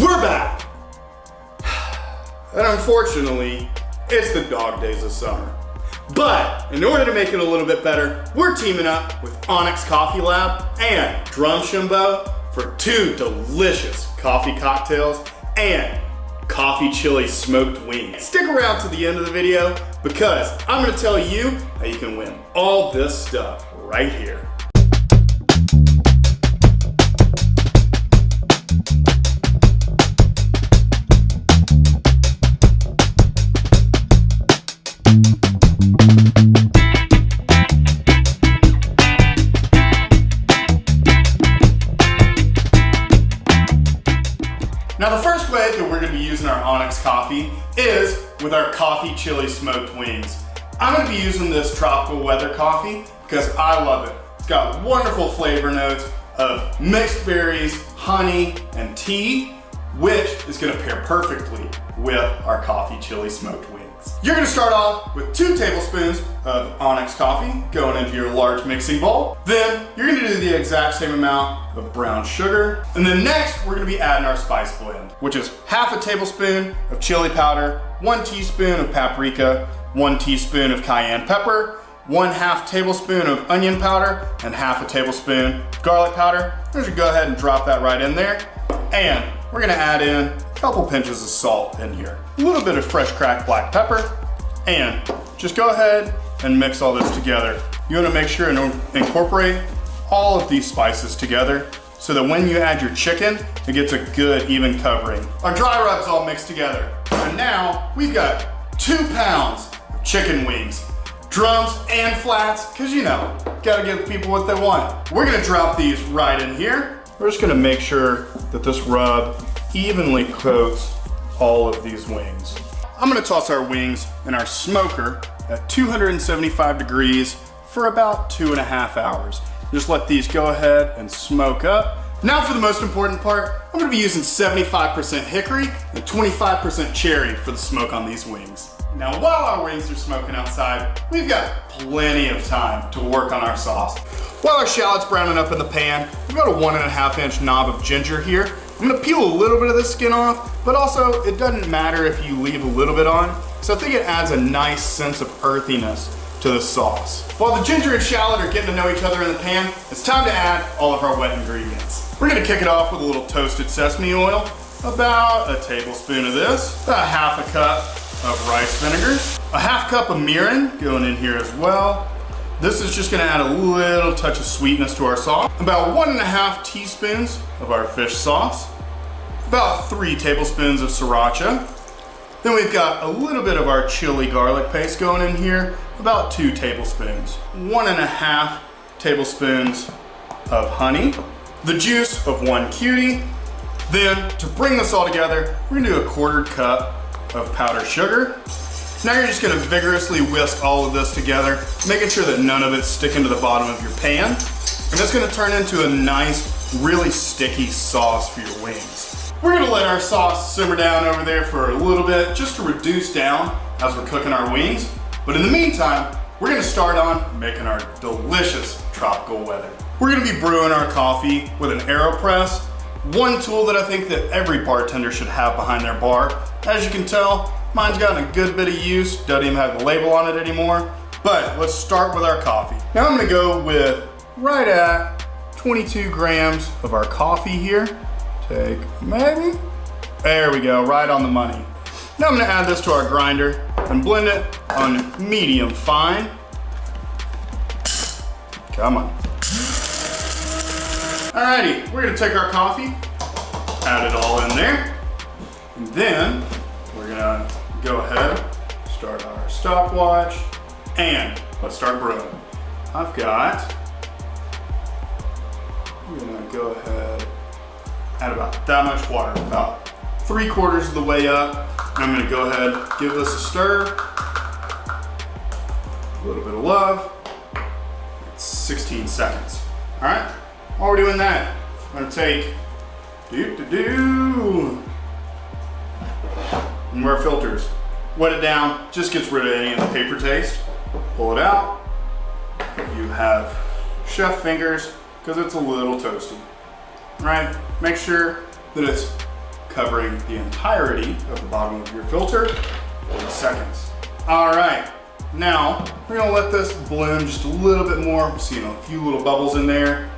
We're back! And unfortunately, it's the dog days of summer. But in order to make it a little bit better, we're teaming up with Onyx Coffee Lab and Drum Shimbo for 2 delicious coffee cocktails and coffee chili smoked wings. Stick around to the end of the video because I'm gonna tell you how you can win all this stuff right here. Now the first way that we're going to be using our Onyx coffee is with our coffee chili smoked wings. I'm going to be using this tropical weather coffee because I love it. It's got wonderful flavor notes of mixed berries, honey, and tea, which is going to pair perfectly with our coffee chili smoked wings. You're going to start off with 2 tablespoons of Onyx coffee going into your large mixing bowl. Then you're going to do the exact same amount of brown sugar. And then next we're going to be adding our spice blend, which is half a tablespoon of chili powder, 1 teaspoon of paprika, 1 teaspoon of cayenne pepper, 1/2 tablespoon of onion powder, and half a tablespoon of garlic powder. I'm just going to go ahead and drop that right in there. And we're going to add in a couple pinches of salt in here, a little bit of fresh cracked black pepper, and just go ahead and mix all this together. You want to make sure and incorporate all of these spices together so that when you add your chicken, it gets a good even covering. Our dry rub's all mixed together. And now we've got 2 pounds of chicken wings, drums and flats, because you know, gotta give people what they want. We're gonna drop these right in here. We're just gonna make sure that this rub evenly coats all of these wings. I'm gonna toss our wings in our smoker at 275 degrees for about 2.5 hours. Just let these go ahead and smoke up. Now for the most important part, I'm gonna be using 75% hickory and 25% cherry for the smoke on these wings. Now while our wings are smoking outside, we've got plenty of time to work on our sauce. While our shallot's browning up in the pan, we've got a 1.5 inch knob of ginger here. I'm gonna peel a little bit of the skin off, but also it doesn't matter if you leave a little bit on, so I think it adds a nice sense of earthiness to the sauce. While the ginger and shallot are getting to know each other in the pan, it's time to add all of our wet ingredients. We're gonna kick it off with a little toasted sesame oil, about a tablespoon of this, about 1/2 cup of rice vinegar, a 1/2 cup of mirin going in here as well. This is just gonna add a little touch of sweetness to our sauce. About 1.5 teaspoons of our fish sauce, about 3 tablespoons of sriracha. Then we've got a little bit of our chili garlic paste going in here, about 2 tablespoons. 1.5 tablespoons of honey, the juice of 1 cutie. Then to bring this all together, we're gonna do a 1/4 cup of powdered sugar. Now you're just gonna vigorously whisk all of this together, making sure that none of it's sticking to the bottom of your pan. And that's gonna turn into a nice, really sticky sauce for your wings. We're gonna let our sauce simmer down over there for a little bit, just to reduce down as we're cooking our wings. But in the meantime, we're gonna start on making our delicious tropical weather. We're gonna be brewing our coffee with an AeroPress, one tool that I think that every bartender should have behind their bar. As you can tell, mine's gotten a good bit of use, doesn't even have the label on it anymore. But let's start with our coffee. Now I'm gonna go with right at 22 grams of our coffee here. Take maybe, there we go, right on the money. Now I'm gonna add this to our grinder and blend it on medium fine. Come on. Alrighty, we're gonna take our coffee, add it all in there, and then we're gonna go ahead, start our stopwatch, and let's start brewing. I'm gonna go ahead, add about that much water, about 3/4 of the way up. I'm gonna go ahead, give this a stir, a little bit of love, 16 seconds. All right, while we're doing that, I'm gonna take more filters, wet it down, just gets rid of any of the paper taste. Pull it out. You have chef fingers because it's a little toasty. All right, make sure that it's covering the entirety of the bottom of your filter, 40 seconds. All right, now we're gonna let this bloom just a little bit more. See a few little bubbles in there.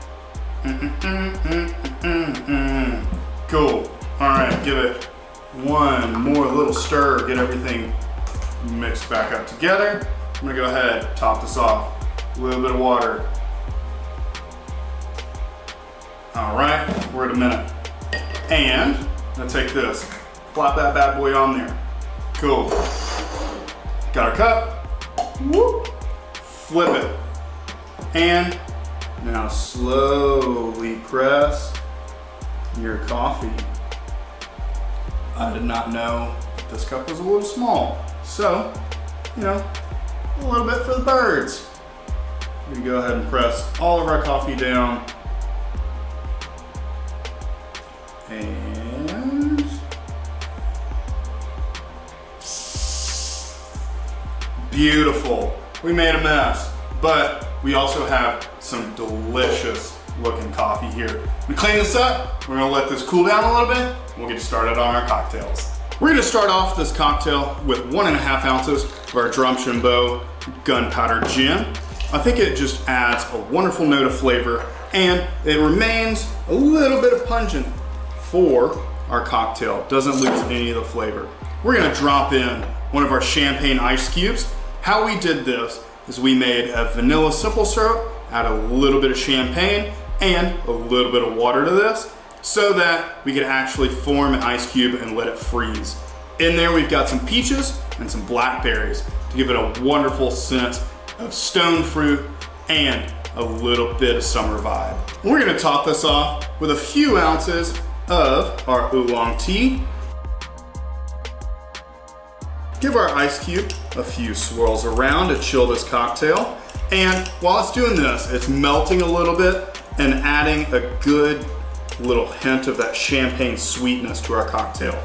Cool. All right, give it one more little stir, get everything mixed back up together. I'm gonna go ahead, top this off, a little bit of water. All right, we're at a minute. And I'm gonna take this, plop that bad boy on there. Cool. Got our cup, whoop, flip it. And now slowly press your coffee. I did not know this cup was a little small. So, a little bit for the birds. We go ahead and press all of our coffee down. And beautiful. We made a mess, but we also have some delicious looking coffee here. We clean this up, we're gonna let this cool down a little bit, we'll get started on our cocktails. We're gonna start off this cocktail with 1.5 ounces of our Drumshambo gunpowder gin. I think it just adds a wonderful note of flavor, and it remains a little bit of pungent for our cocktail. Doesn't lose any of the flavor. We're gonna drop in one of our champagne ice cubes. How we did this is we made a vanilla simple syrup, add a little bit of champagne and a little bit of water to this so that we could actually form an ice cube and let it freeze. In there we've got some peaches and some blackberries to give it a wonderful sense of stone fruit and a little bit of summer vibe. We're gonna top this off with a few ounces of our oolong tea. Give our ice cube a few swirls around to chill this cocktail. And while it's doing this, it's melting a little bit and adding a good little hint of that champagne sweetness to our cocktail.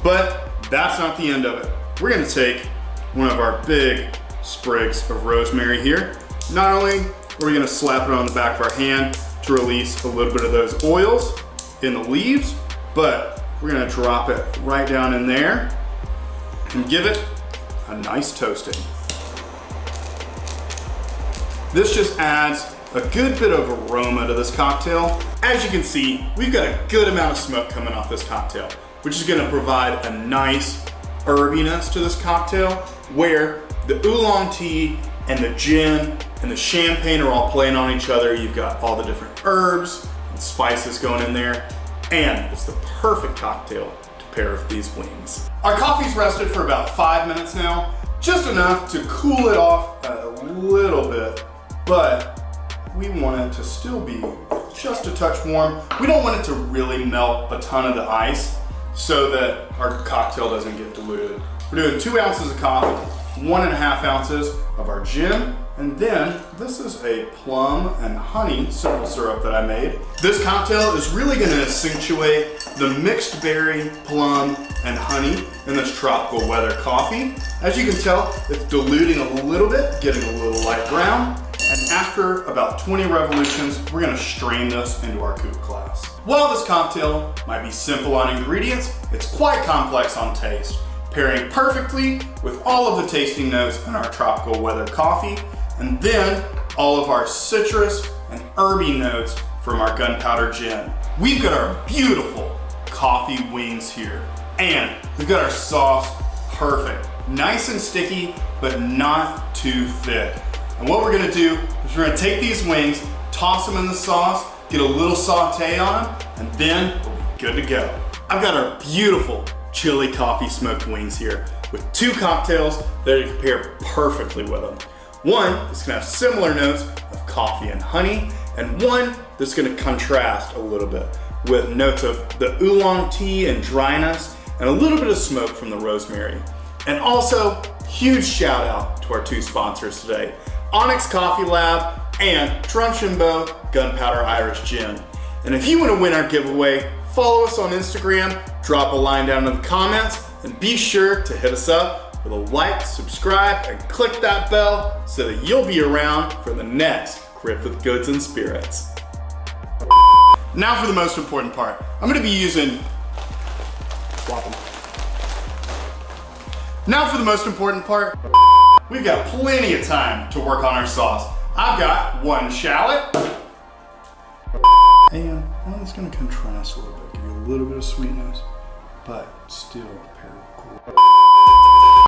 But that's not the end of it. We're gonna take one of our big sprigs of rosemary here. Not only are we gonna slap it on the back of our hand to release a little bit of those oils in the leaves, but we're gonna drop it right down in there and give it a nice toasting. This just adds a good bit of aroma to this cocktail. As you can see, we've got a good amount of smoke coming off this cocktail, which is gonna provide a nice herbiness to this cocktail where the oolong tea and the gin and the champagne are all playing on each other. You've got all the different herbs and spices going in there, and it's the perfect cocktail to pair with these wings. Our coffee's rested for about 5 minutes now, just enough to cool it off a little bit, but we want it to still be just a touch warm. We don't want it to really melt a ton of the ice so that our cocktail doesn't get diluted. We're doing 2 ounces of coffee, 1.5 ounces of our gin, and then this is a plum and honey simple syrup that I made. This cocktail is really gonna accentuate the mixed berry, plum, and honey in this tropical weather coffee. As you can tell, it's diluting a little bit, getting a little light brown. And after about 20 revolutions, we're gonna strain this into our coupe glass. While this cocktail might be simple on ingredients, it's quite complex on taste, pairing perfectly with all of the tasting notes in our tropical weather coffee, and then all of our citrus and herby notes from our gunpowder gin. We've got our beautiful coffee wings here, and we've got our sauce perfect. Nice and sticky, but not too thick. And what we're gonna do is we're gonna take these wings, toss them in the sauce, get a little saute on them, and then we'll be good to go. I've got our beautiful chili coffee smoked wings here with 2 cocktails that are gonna pair perfectly with them. One is gonna have similar notes of coffee and honey, and one that's gonna contrast a little bit with notes of the oolong tea and dryness, and a little bit of smoke from the rosemary. And also, huge shout out to our 2 sponsors today, Onyx Coffee Lab and Drumshambo Gunpowder Irish Gin. And if you want to win our giveaway, follow us on Instagram, drop a line down in the comments, and be sure to hit us up with a like, subscribe, and click that bell so that you'll be around for the next Crib with Goods and Spirits. Now for the most important part. I'm going to be using swap them. Now for the most important part. We've got plenty of time to work on our sauce. I've got 1 shallot. And well, it's gonna contrast a little bit, give you a little bit of sweetness, but still pair cool.